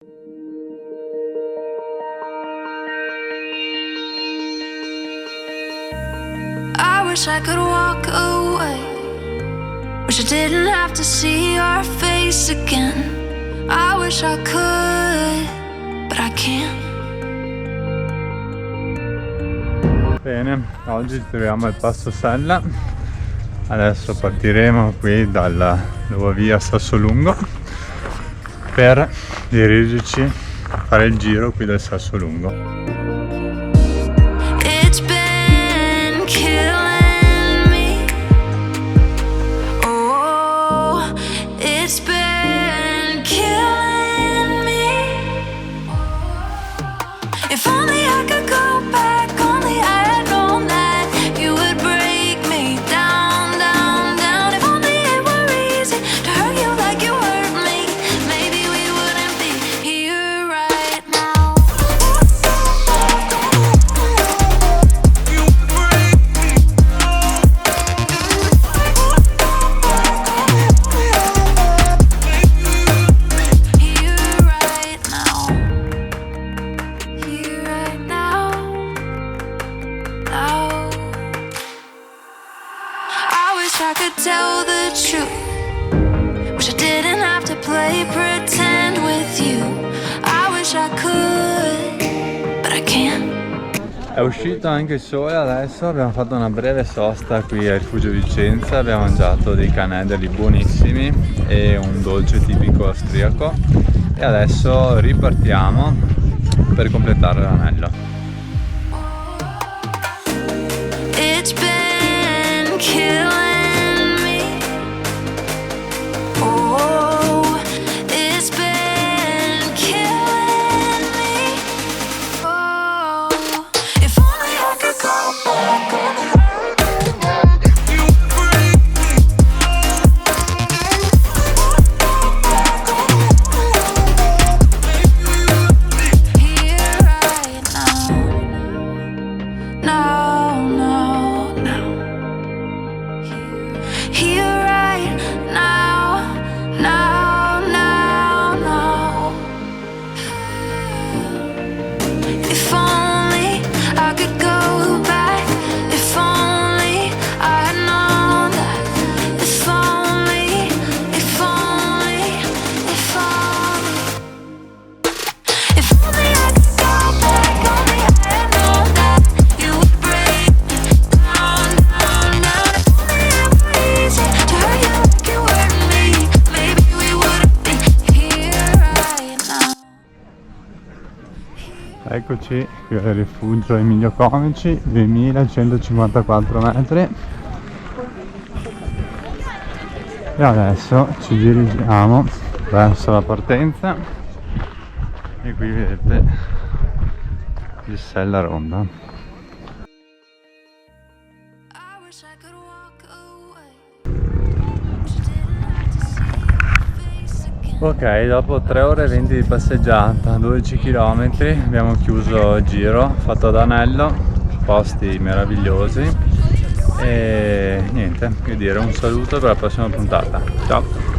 I wish I could walk away. Wish I didn't have to see your face again. I wish I could, but I can't. Bene, oggi ci troviamo al Passo Sella. Adesso partiremo qui dalla nuova via Sassolungo per dirigerci a fare il giro qui del Sassolungo. I could tell the truth. Wish I didn't have to play pretend with you. I wish I could, but I can't. È uscito anche il sole adesso, abbiamo fatto una breve sosta qui al Rifugio Vicenza, abbiamo mangiato dei canelli buonissimi e un dolce tipico austriaco e adesso ripartiamo per completare l'anello. It's been killing. Eccoci qui al rifugio Emilio Comici, 2154 metri e adesso ci dirigiamo verso la partenza e qui vedete il Sella Ronda. Ok, dopo 3 ore e 20 di passeggiata, 12 km, abbiamo chiuso il giro, fatto ad Anello, posti meravigliosi e niente, che dire, un saluto per la prossima puntata. Ciao!